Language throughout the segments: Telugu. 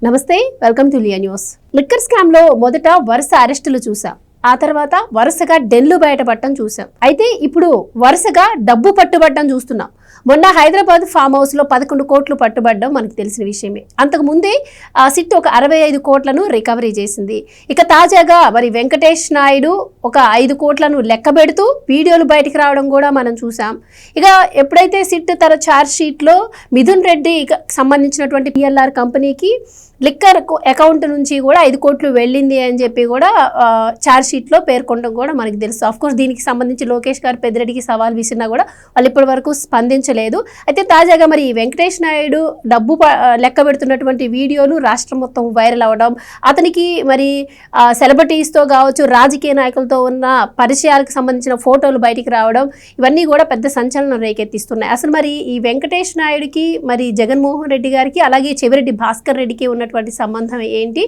నమస్తే, వెల్కమ్ టు లియా న్యూస్. లిక్కర్ స్కామ్ లో మొదట వరుస అరెస్టులు చూసాం. ఆ తర్వాత వరుసగా డెన్లు బయటపడటం చూసాం. అయితే ఇప్పుడు వరుసగా డబ్బు పట్టుబడటం చూస్తున్నాం. మొన్న హైదరాబాద్ ఫామ్ హౌస్ లో 11 కోట్లు పట్టుబడడం మనకు తెలిసిన విషయమే. అంతకు ముందే సిట్ ఒక 65 కోట్లను రికవరీ చేసింది. ఇక తాజాగా మరి వెంకటేష్ నాయుడు ఒక 5 కోట్లను లెక్క పెడుతూ వీడియోలు బయటకు రావడం కూడా మనం చూసాం. ఇక ఎప్పుడైతే సిట్ తన ఛార్జ్ షీట్ లో మిథున్ రెడ్డి సంబంధించినటువంటి పిఎల్ఆర్ కంపెనీకి లిక్కర్ అకౌంట్ నుంచి కూడా 5 కోట్లు వెళ్ళింది అని చెప్పి కూడా ఛార్జ్ షీట్లో పేర్కొనడం కూడా మనకి తెలుసు. ఆఫ్కోర్స్ దీనికి సంబంధించి లోకేష్ గారు పెద్దిరెడ్డికి సవాల్ విసిరినా కూడా వాళ్ళు ఇప్పటి వరకు స్పందించలేదు. అయితే తాజాగా మరి వెంకటేష్ నాయుడు డబ్బు లెక్క పెడుతున్నటువంటి వీడియోలు రాష్ట్రం మొత్తం వైరల్ అవ్వడం, అతనికి మరి సెలబ్రిటీస్తో కావచ్చు, రాజకీయ నాయకులతో ఉన్న పరిచయాలకు సంబంధించిన ఫోటోలు బయటికి రావడం, ఇవన్నీ కూడా పెద్ద సంచలనం రేకెత్తిస్తున్నాయి. అసలు మరి ఈ వెంకటేష్ నాయుడికి మరి జగన్మోహన్ రెడ్డి గారికి అలాగే చెవిరెడ్డి భాస్కర్ రెడ్డికి ఉన్నటువంటి సంబంధం ఏంటి,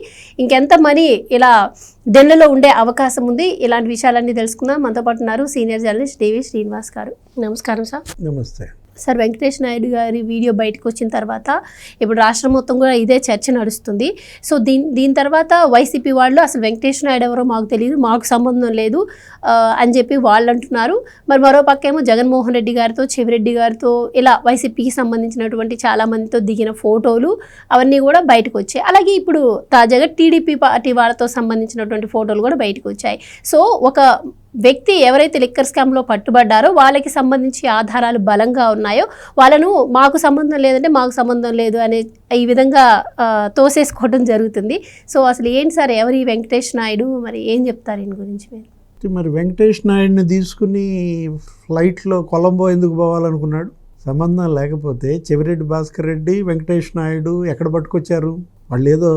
ఇంకెంత మనీ ఇలా డెన్లలో ఉండే అవకాశం ఉంది, ఇలాంటి విషయాలన్నీ తెలుసుకుందాం. మనతో పాటు ఉన్నారు సీనియర్ జర్నలిస్ట్ డివి శ్రీనివాస్ గారు. నమస్కారం సార్. నమస్తే సార్. వెంకటేష్ నాయుడు గారి వీడియో బయటకు వచ్చిన తర్వాత ఇప్పుడు రాష్ట్రం మొత్తం కూడా ఇదే చర్చ నడుస్తుంది. సో దీని తర్వాత వైసీపీ వాళ్ళు అసలు వెంకటేష్ నాయుడు ఎవరో మాకు తెలియదు, మాకు సంబంధం లేదు అని చెప్పి వాళ్ళు అంటున్నారు. మరి మరో పక్కేమో జగన్మోహన్ రెడ్డి గారితో, చెవిరెడ్డి గారితో ఇలా వైసీపీకి సంబంధించినటువంటి చాలామందితో దిగిన ఫోటోలు అవన్నీ కూడా బయటకు వచ్చాయి. అలాగే ఇప్పుడు తాజాగా టీడీపీ పార్టీ వాళ్ళతో సంబంధించినటువంటి ఫోటోలు కూడా బయటకు వచ్చాయి. సో ఒక వ్యక్తి ఎవరైతే లిక్కర్ స్కామ్లో పట్టుబడ్డారో వాళ్ళకి సంబంధించి ఆధారాలు బలంగా ఉన్నాయో వాళ్ళను మాకు సంబంధం లేదంటే మాకు సంబంధం లేదు అనే ఈ విధంగా తోసేసుకోవడం జరుగుతుంది. సో అసలు ఏంటి సార్, ఎవరి వెంకటేష్ నాయుడు, మరి ఏం చెప్తారు దీని గురించి మీరు? మరి వెంకటేష్ నాయుడిని తీసుకుని ఫ్లైట్లో కొలంబో ఎందుకు పోవాలనుకున్నాడు? సంబంధం లేకపోతే చెవిరెడ్డి భాస్కర్ రెడ్డి, వెంకటేష్ నాయుడు ఎక్కడ పట్టుకొచ్చారు? వాళ్ళు ఏదో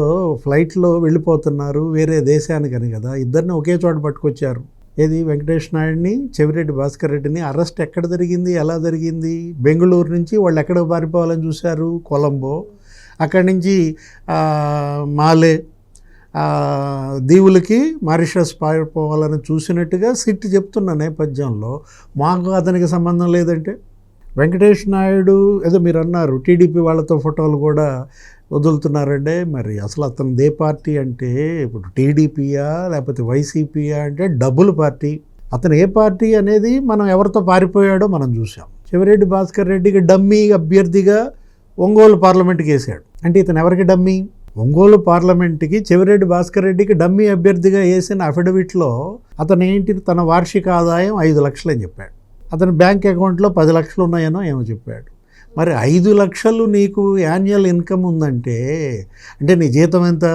ఫ్లైట్లో వెళ్ళిపోతున్నారు వేరే దేశానికని కదా, ఇద్దరిని ఒకే చోట పట్టుకొచ్చారు. ఏది వెంకటేష్ నాయుడిని, చెవిరెడ్డి భాస్కర్ రెడ్డిని అరెస్ట్ ఎక్కడ జరిగింది, ఎలా జరిగింది? బెంగళూరు నుంచి వాళ్ళు ఎక్కడ పారిపోవాలని చూశారు? కొలంబో. అక్కడి నుంచి మాలే దీవులకి, మారిషస్ పారిపోవాలని చూసినట్టుగా సిట్ చెప్తున్న నేపథ్యంలో మాకు అతనికి సంబంధం లేదంటే, వెంకటేష్ నాయుడు ఏదో మీరు అన్నారు టీడీపీ వాళ్ళతో ఫోటోలు కూడా వదులుతున్నారంటే, మరి అసలు అతను ఏ పార్టీ అంటే ఇప్పుడు టీడీపీయా లేకపోతే వైసీపీయా అంటే డబుల్ పార్టీ. అతను ఏ పార్టీ అనేది మనం ఎవరితో పారిపోయాడో మనం చూసాం. చెవిరెడ్డి భాస్కర్ రెడ్డికి డమ్మీ అభ్యర్థిగా ఒంగోలు పార్లమెంట్కి వేసాడు. అంటే ఇతను ఎవరికి డమ్మీ? ఒంగోలు పార్లమెంట్కి చెవిరెడ్డి భాస్కర్ రెడ్డికి డమ్మీ అభ్యర్థిగా వేసిన అఫిడవిట్లో అతను ఏంటి, తన వార్షిక ఆదాయం 5 లక్షలు అని చెప్పాడు. అతని బ్యాంక్ అకౌంట్లో 10 లక్షలు ఉన్నాయనో ఏమో చెప్పాడు. మరి 5 లక్షలు నీకు యాన్యువల్ ఇన్కమ్ ఉందంటే, అంటే నీ జీతం ఎంత?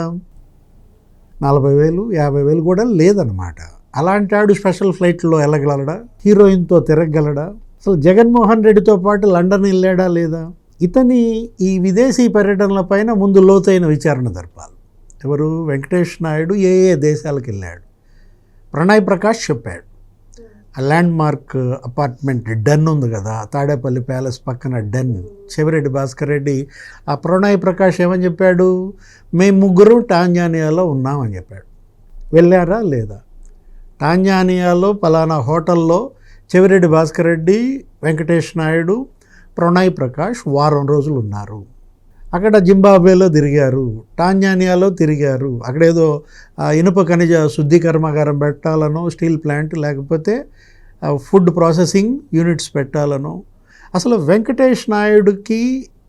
40,000, 50,000 కూడా లేదనమాట. అలాంటి ఆడు స్పెషల్ ఫ్లైట్లో వెళ్ళగలడా? హీరోయిన్తో తిరగలడా? అసలు జగన్మోహన్ రెడ్డితో పాటు లండన్ వెళ్ళాడా లేదా? ఇతని ఈ విదేశీ పర్యటనల పైన ముందు లోతైన విచారణ జరపాలి. ఎవరు? వెంకటేష్ నాయుడు ఏ దేశాలకు వెళ్ళాడు? ప్రణయ్ ప్రకాష్ చెప్పాడు. ఆ ల్యాండ్ మార్క్ అపార్ట్మెంట్ డెన్ ఉంది కదా, తాడేపల్లి ప్యాలెస్ పక్కన డెన్. చెవిరెడ్డి భాస్కర్ రెడ్డి ఆ ప్రణయ్ ప్రకాష్ ఏమని చెప్పాడు? మేము ముగ్గురు టాంజానియాలో ఉన్నామని చెప్పాడు. వెళ్ళారా లేదా? టాంజానియాలో పలానా హోటల్లో చెవిరెడ్డి భాస్కర్ రెడ్డి, వెంకటేష్ నాయుడు, ప్రణయ్ ప్రకాష్ వారం రోజులు ఉన్నారు. అక్కడ జింబాబ్వేలో తిరిగారు, టాంజానియాలో తిరిగారు. అక్కడేదో ఇనుప ఖనిజ శుద్ధి కర్మాగారం పెట్టాలనో, స్టీల్ ప్లాంట్ లేకపోతే ఫుడ్ ప్రాసెసింగ్ యూనిట్స్ పెట్టాలనో. అసలు వెంకటేష్ నాయుడుకి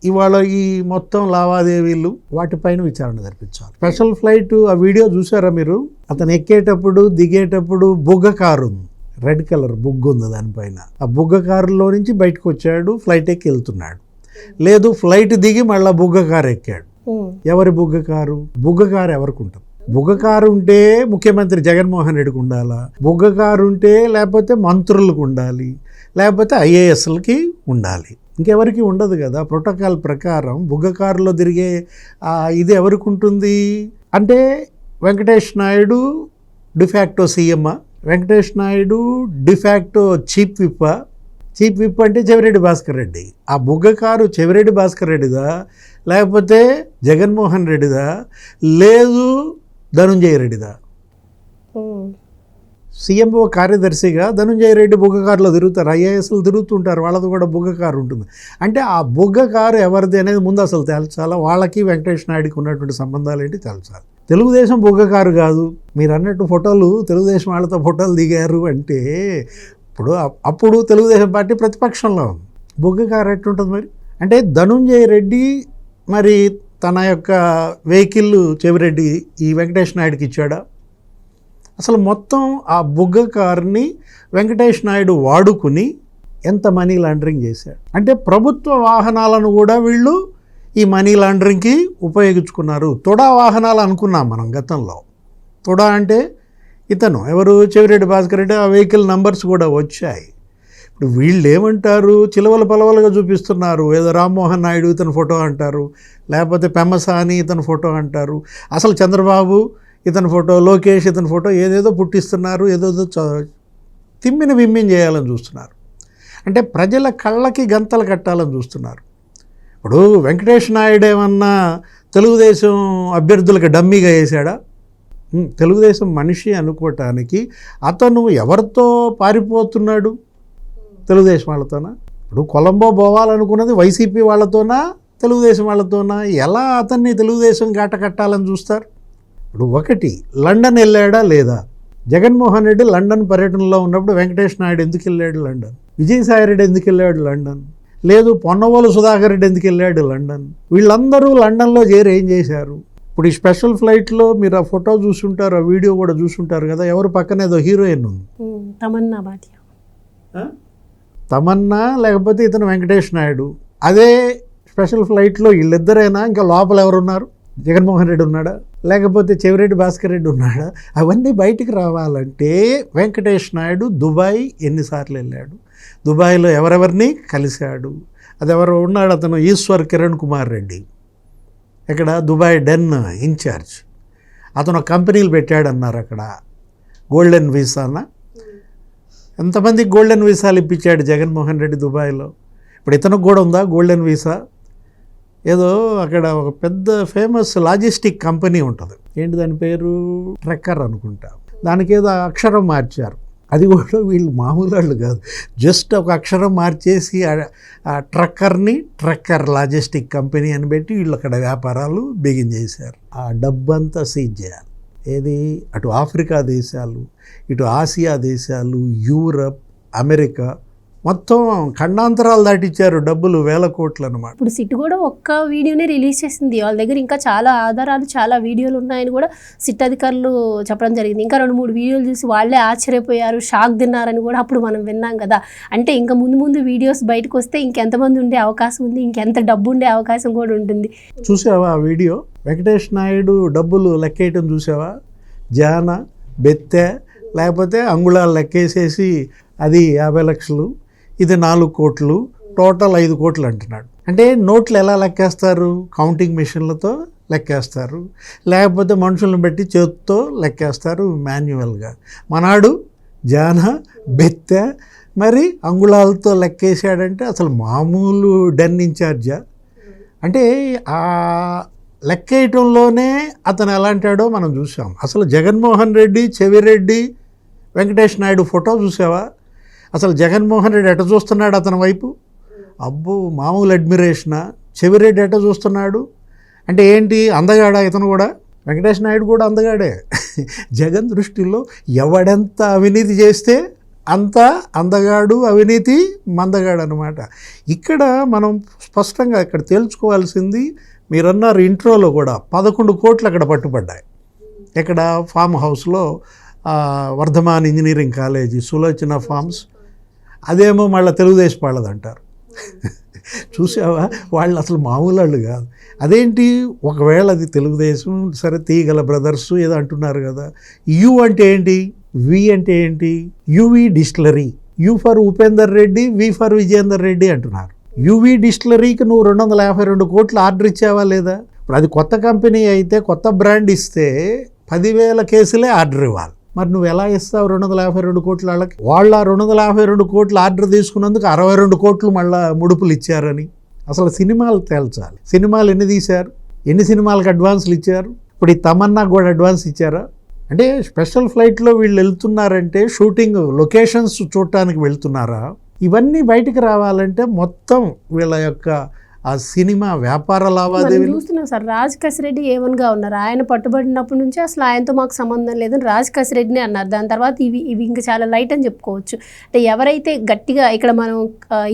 ఇవాళ ఈ మొత్తం లావాదేవీలు వాటిపైన విచారణ జరిపించాలి. స్పెషల్ ఫ్లైట్ ఆ వీడియో చూసారా మీరు? అతను ఎక్కేటప్పుడు దిగేటప్పుడు బుగ్గ కారు ఉంది, రెడ్ కలర్ బుగ్గ ఉంది దానిపైన. ఆ బుగ్గ కారులో నుంచి బయటకు వచ్చాడు, ఫ్లైట్ ఎక్కి వెళ్తున్నాడు. లేదు, ఫ్లైట్ దిగి మళ్ళీ బుగ్గ కారు ఎక్కాడు. ఎవరి బుగ్గ కారు? బుగ్గ కారు ఎవరికి ఉంటుంది? బుగ్గ కారు ఉంటే ముఖ్యమంత్రి జగన్మోహన్ రెడ్డికి ఉండాలా? బుగ్గ కారు ఉంటే లేకపోతే మంత్రులకు ఉండాలి, లేకపోతే ఐఏఎస్లకి ఉండాలి, ఇంకెవరికి ఉండదు కదా. ప్రోటోకాల్ ప్రకారం బుగ్గ కారులో తిరిగే ఇది ఎవరికి ఉంటుంది? అంటే వెంకటేష్ నాయుడు డిఫాక్టో సీఎమ్మా? వెంకటేష్ నాయుడు డిఫాక్టో చీఫ్ విప్పా? చీఫ్ విప్ అంటే చెవిరెడ్డి భాస్కర్ రెడ్డి. ఆ బుగ్గ కారు చెవిరెడ్డి భాస్కర్ రెడ్డిదా, లేకపోతే జగన్మోహన్ రెడ్డిదా, లేదు ధనుంజయ రెడ్డిదా? సీఎంఓ కార్యదర్శిగా ధనుంజయ రెడ్డి బుగ్గ కారులో తిరుగుతారు, ఐఏఎస్లు తిరుగుతుంటారు, వాళ్ళది కూడా బుగ్గ కారు ఉంటుంది. అంటే ఆ బుగ్గ కారు ఎవరిది అనేది ముందు అసలు తేల్చాలా, వాళ్ళకి వెంకటేష్ నాయుడుకి ఉన్నటువంటి సంబంధాలు ఏంటి తేల్చాలి. తెలుగుదేశం బుగ్గ కారు కాదు, మీరు అన్నట్టు ఫోటోలు తెలుగుదేశం వాళ్ళతో ఫోటోలు దిగారు అంటే అప్పుడు తెలుగుదేశం పార్టీ ప్రతిపక్షంలో ఉంది, బుగ్గ కారు ఎట్టుంటుంది మరి? అంటే ధనుంజయ రెడ్డి మరి తన యొక్క వెహికల్ చెవిరెడ్డి ఈ వెంకటేష్ నాయుడుకి ఇచ్చాడా? అసలు మొత్తం ఆ బుగ్గ కారుని వెంకటేష్ నాయుడు వాడుకుని ఎంత మనీ లాండరింగ్ చేశాడు అంటే ప్రభుత్వ వాహనాలను కూడా వీళ్ళు ఈ మనీ లాండరింగ్కి ఉపయోగించుకున్నారు. తుడా వాహనాలు అనుకున్నాం మనం గతంలో. తుడా అంటే ఇతను ఎవరు, చెవిరెడ్డి భాస్కర్ రెడ్డి, ఆ వెహికల్ నంబర్స్ కూడా వచ్చాయి. ఇప్పుడు వీళ్ళు ఏమంటారు, చిలవల పలవలుగా చూపిస్తున్నారు, ఏదో రామ్మోహన్ నాయుడు ఇతని ఫోటో అంటారు, లేకపోతే పెమ్మసాని ఇతని ఫోటో అంటారు, అసలు చంద్రబాబు ఇతని ఫోటో, లోకేష్ ఇతని ఫోటో, ఏదేదో పుట్టిస్తున్నారు, ఏదేదో తిమ్మిన విమ్మిని చేయాలని చూస్తున్నారు. అంటే ప్రజల కళ్ళకి గంతలు కట్టాలని చూస్తున్నారు. ఇప్పుడు వెంకటేష్ నాయుడు ఏమన్నా తెలుగుదేశం అభ్యర్థులకు డమ్మీగా వేశాడా? తెలుగుదేశం మనిషి అనుకోవటానికి అతను ఎవరితో పారిపోతున్నాడు? తెలుగుదేశం వాళ్ళతోనా? ఇప్పుడు కొలంబో పోవాలనుకున్నది వైసీపీ వాళ్ళతోనా తెలుగుదేశం వాళ్ళతోనా? ఎలా అతన్ని తెలుగుదేశం గాట కట్టాలని చూస్తారు? ఇప్పుడు ఒకటి, లండన్ వెళ్ళాడా లేదా? జగన్మోహన్ రెడ్డి లండన్ పర్యటనలో ఉన్నప్పుడు వెంకటేష్ నాయుడు ఎందుకు వెళ్ళాడు లండన్? విజయసాయి రెడ్డి ఎందుకు వెళ్ళాడు లండన్? లేదు పొన్నవోలు సుధాకర్ రెడ్డి ఎందుకు వెళ్ళాడు లండన్? వీళ్ళందరూ లండన్లో చేరి ఏం చేశారు? ఇప్పుడు ఈ స్పెషల్ ఫ్లైట్లో మీరు ఆ ఫోటో చూసుంటారు, ఆ వీడియో కూడా చూసుంటారు కదా, ఎవరు పక్కన ఏదో హీరోయిన్ ఉంది, తమన్నా భాటియా, తమన్నా లేకపోతే ఇతను వెంకటేష్ నాయుడు. అదే స్పెషల్ ఫ్లైట్లో వీళ్ళిద్దరైనా, ఇంకా లోపల ఎవరున్నారు? జగన్మోహన్ రెడ్డి ఉన్నాడా, లేకపోతే చెవిరెడ్డి భాస్కర్ రెడ్డి ఉన్నాడా? అవన్నీ బయటికి రావాలంటే వెంకటేష్ నాయుడు దుబాయ్ ఎన్నిసార్లు వెళ్ళాడు, దుబాయ్లో ఎవరెవరిని కలిశాడు, అది ఎవరు ఉన్నాడు, అతను ఈశ్వర్ కిరణ్ కుమార్ రెడ్డి, ఇక్కడ దుబాయ్ డెన్ ఇన్ఛార్జ్, అతను కంపెనీలు పెట్టాడన్నారు అక్కడ, గోల్డెన్ వీసానా, ఎంతమందికి గోల్డెన్ వీసాలు ఇప్పించాడు జగన్మోహన్ రెడ్డి దుబాయ్లో? ఇప్పుడు ఇతనికి కూడా ఉందా గోల్డెన్ వీసా? ఏదో అక్కడ ఒక పెద్ద ఫేమస్ లాజిస్టిక్ కంపెనీ ఉంటుంది, ఏంటి దాని పేరు, ట్రెక్కర్ అనుకుంటా, దానికి ఏదో అక్షరం మార్చారు. అది కూడా వీళ్ళు మామూలు వాళ్ళు కాదు, జస్ట్ ఒక అక్షరం మార్చేసి ఆ ట్రక్కర్ని ట్రెక్కర్ లాజిస్టిక్ కంపెనీ అని పెట్టి వీళ్ళు అక్కడ వ్యాపారాలు బిగిన్ చేశారు. ఆ డబ్బంతా సీజ్ చేయాలి. ఏది, అటు ఆఫ్రికా దేశాలు, ఇటు ఆసియా దేశాలు, యూరప్, అమెరికా, మొత్తం ఖండాంతరాలు దాటిచ్చారు డబ్బులు, వేల కోట్లు అనమాట. ఇప్పుడు సిట్ కూడా ఒక్క వీడియోనే రిలీజ్ చేసింది, వాళ్ళ దగ్గర ఇంకా చాలా ఆధారాలు, చాలా వీడియోలు ఉన్నాయని కూడా సిట్ అధికారులు చెప్పడం జరిగింది. ఇంకా 2-3 వీడియోలు చూసి వాళ్ళే ఆశ్చర్యపోయారు, షాక్ తిన్నారని కూడా అప్పుడు మనం విన్నాం కదా. అంటే ఇంకా ముందు వీడియోస్ బయటకు వస్తే ఇంకెంతమంది ఉండే అవకాశం ఉంది, ఇంకెంత డబ్బు ఉండే అవకాశం కూడా ఉంటుంది. చూసావా ఆ వీడియో? వెంకటేష్ నాయుడు డబ్బులు లెక్కేయటం చూసావా? జాన, బెత్తె, లేకపోతే అంగుళాలు లెక్కేసేసి అది 50 లక్షలు, ఇది 4 కోట్లు, టోటల్ 5 కోట్లు అంటున్నాడు. అంటే నోట్లు ఎలా లెక్కేస్తారు? కౌంటింగ్ మిషన్లతో లెక్కేస్తారు, లేకపోతే మనుషులను బట్టి చేతితో లెక్కేస్తారు మాన్యువల్గా. మనాడు జాన, బెత్తె, మరి అంగుళాలతో లెక్కేసాడంటే అసలు మామూలు డెన్ ఇన్ఛార్జా? అంటే ఆ లెక్కేయటంలోనే అతను ఎలాంటాడో మనం చూసాం. అసలు జగన్మోహన్ రెడ్డి, చెవిరెడ్డి, వెంకటేష్ నాయుడు ఫోటో చూసావా? అసలు జగన్మోహన్ రెడ్డి ఎట చూస్తున్నాడు అతని వైపు? అబ్బో, మామూలు అడ్మిరేషనా? చెవిరెడ్డి ఎట చూస్తున్నాడు అంటే ఏంటి, అందగాడా ఇతను కూడా? వెంకటేష్ నాయుడు కూడా అందగాడే. జగన్ దృష్టిలో ఎవడెంత అవినీతి చేస్తే అంత అందగాడు, అవినీతి మందగాడు అనమాట. ఇక్కడ మనం స్పష్టంగా ఇక్కడ తేల్చుకోవాల్సింది, మీరన్నారు ఇంట్రోలో కూడా 11 కోట్లు అక్కడ పట్టుబడ్డాయి. ఇక్కడ ఫామ్ హౌస్లో Vardhaman engineering college, Sulochana farms, అదేమో మళ్ళీ తెలుగుదేశం వాళ్ళది అంటారు. చూసావా, వాళ్ళు అసలు మామూలు వాళ్ళు కాదు. అదేంటి, ఒకవేళ అది తెలుగుదేశం సరే, తీగల బ్రదర్స్ ఏదో అంటున్నారు కదా. యు అంటే ఏంటి, వి అంటే ఏంటి? UV distillery, U for Upender Reddy, V for Vijayender Reddy అంటున్నారు. యువి డిస్టిలరీకి నువ్వు 252 కోట్లు ఆర్డర్ ఇచ్చావా లేదా? ఇప్పుడు అది కొత్త కంపెనీ అయితే, కొత్త బ్రాండ్ ఇస్తే 10,000 కేసులే ఆర్డర్ ఇవ్వాలి. మరి నువ్వు ఎలా ఇస్తావు 252 కోట్ల వాళ్ళకి? వాళ్ళ 252 కోట్ల ఆర్డర్ తీసుకున్నందుకు 62 కోట్లు మళ్ళీ ముడుపులు ఇచ్చారని. అసలు సినిమాలు తేల్చాలి. సినిమాలు ఎన్ని తీశారు, ఎన్ని సినిమాలకు అడ్వాన్స్లు ఇచ్చారు? ఇప్పుడు ఈ తమన్నా కూడా అడ్వాన్స్ ఇచ్చారా? అంటే స్పెషల్ ఫ్లైట్లో వీళ్ళు వెళ్తున్నారంటే షూటింగ్ లొకేషన్స్ చూడటానికి వెళ్తున్నారా? ఇవన్నీ బయటికి రావాలంటే మొత్తం వీళ్ళ యొక్క ఆ సినిమా వ్యాపార మనం లావాదేవీలు. చూస్తున్నాం సార్, రాజ్ కసిరెడ్డి ఏమన్గా ఉన్నారు. ఆయన పట్టుబడినప్పటి నుంచి అసలు ఆయనతో మాకు సంబంధం లేదని రాజ్ కసిరెడ్డిని అన్నారు. దాని తర్వాత ఇవి ఇంకా చాలా లైట్ అని చెప్పుకోవచ్చు. అంటే ఎవరైతే గట్టిగా ఇక్కడ మనం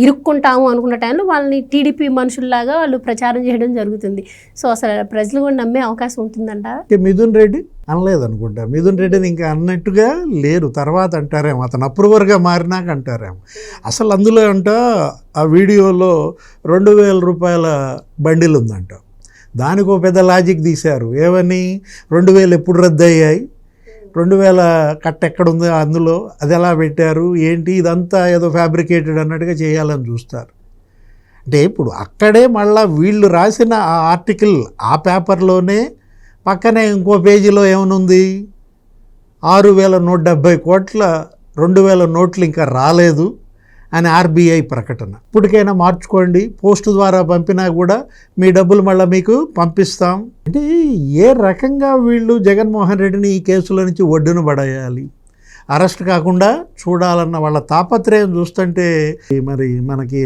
ఇరుక్కుంటాము అనుకున్న టైంలో వాళ్ళని టీడీపీ మనుషుల్లాగా వాళ్ళు ప్రచారం చేయడం జరుగుతుంది. సో అసలు ప్రజలు కూడా నమ్మే అవకాశం ఉంటుందంట. మిథున్ రెడ్డి అనలేదనుకుంటా, మిథున్ రెడ్డిని ఇంకా అన్నట్టుగా లేరు, తర్వాత అంటారేమో, అతను అప్రూవర్గా మారినాక అంటారేమో. అసలు అందులో అంట ఆ వీడియోలో 2000 రూపాయల బండిల్ ఉందంట. దానికి ఒక పెద్ద లాజిక్ తీశారు. ఏమని 2000 ఎప్పుడు రద్దు అయ్యాయి, 2000 కట్ట ఎక్కడుంది అందులో, అది ఎలా పెట్టారు ఏంటి, ఇదంతా ఏదో ఫ్యాబ్రికేటెడ్ అన్నట్టుగా చేయాలని చూస్తారు. అంటే ఇప్పుడు అక్కడే మళ్ళీ వీళ్ళు రాసిన ఆ ఆర్టికల్ ఆ పేపర్లోనే పక్కనే ఇంకో పేజీలో ఏమనుంది, 6170 కోట్ల 2000 నోట్లు ఇంకా రాలేదు అని ఆర్బీఐ ప్రకటన. ఇప్పటికైనా మార్చుకోండి, పోస్టు ద్వారా పంపినా కూడా మీ డబ్బులు మళ్ళీ మీకు పంపిస్తాం. అంటే ఏ రకంగా వీళ్ళు జగన్మోహన్ రెడ్డిని ఈ కేసుల నుంచి ఒడ్డున పడేయాలి, అరెస్ట్ కాకుండా చూడాలన్న వాళ్ళ తాపత్రయం చూస్తుంటే మరి మనకి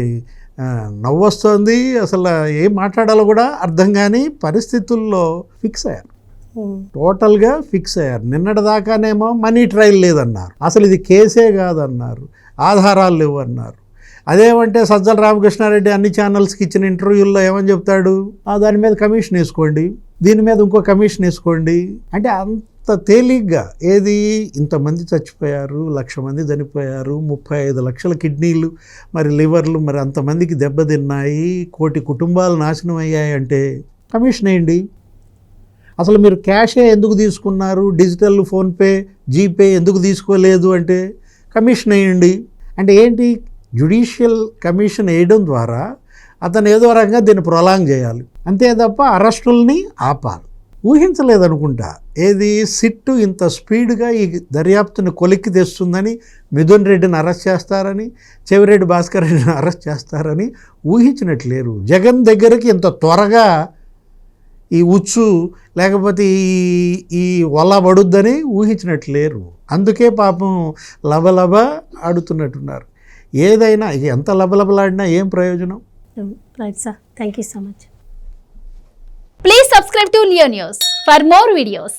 నవ్వొస్తుంది. అసలు ఏం మాట్లాడాలో కూడా అర్థం కాని పరిస్థితుల్లో ఫిక్స్ అయ్యారు, టోటల్గా ఫిక్స్ అయ్యారు. నిన్నటి దాకానేమో మనీ ట్రయల్ లేదన్నారు, అసలు ఇది కేసే కాదన్నారు, ఆధారాలు లేవు అన్నారు. అదేమంటే సజ్జల రామకృష్ణారెడ్డి అన్ని ఛానల్స్కి ఇచ్చిన ఇంటర్వ్యూల్లో ఏమని చెప్తాడు, దాని మీద కమిషన్ వేసుకోండి, దీని మీద ఇంకో కమిషన్ వేసుకోండి. అంటే అంత తేలిగ్గా ఏది, ఇంతమంది చచ్చిపోయారు, 1,00,000 మంది చనిపోయారు, 35 లక్షల కిడ్నీలు మరి లివర్లు మరి అంతమందికి దెబ్బతిన్నాయి, 1 కోటి కుటుంబాలు నాశనం అయ్యాయి అంటే కమిషన్ వేయండి. అసలు మీరు క్యాషే ఎందుకు తీసుకున్నారు, డిజిటల్ ఫోన్పే జీపే ఎందుకు తీసుకోలేదు అంటే కమిషన్ వేయండి. అంటే ఏంటి, జ్యుడిషియల్ కమిషన్ వేయడం ద్వారా అతను ఏదో రకంగా దీన్ని ప్రొలాంగ్ చేయాలి, అంతే తప్ప అరెస్టుల్ని ఆపాలి. ఊహించలేదనుకుంటా ఏది సిట్టు ఇంత స్పీడ్గా ఈ దర్యాప్తుని కొలిక్కి తెస్తుందని, మిథున్ రెడ్డిని అరెస్ట్ చేస్తారని, చెవిరెడ్డి భాస్కర్ రెడ్డిని అరెస్ట్ చేస్తారని ఊహించినట్లేరు. జగన్ దగ్గరికి ఇంత త్వరగా ఈ ఉచ్చు లేకపోతే ఈ వల్ల పడుద్దని ఊహించినట్లేరు. అందుకే పాపం లబలబ ఆడుతున్నట్టున్నారు. ఏదైనా ఎంత లబలబలాడినా ఏం ప్రయోజనం. Right sir, thank you so much. Please subscribe to Leo News for more videos.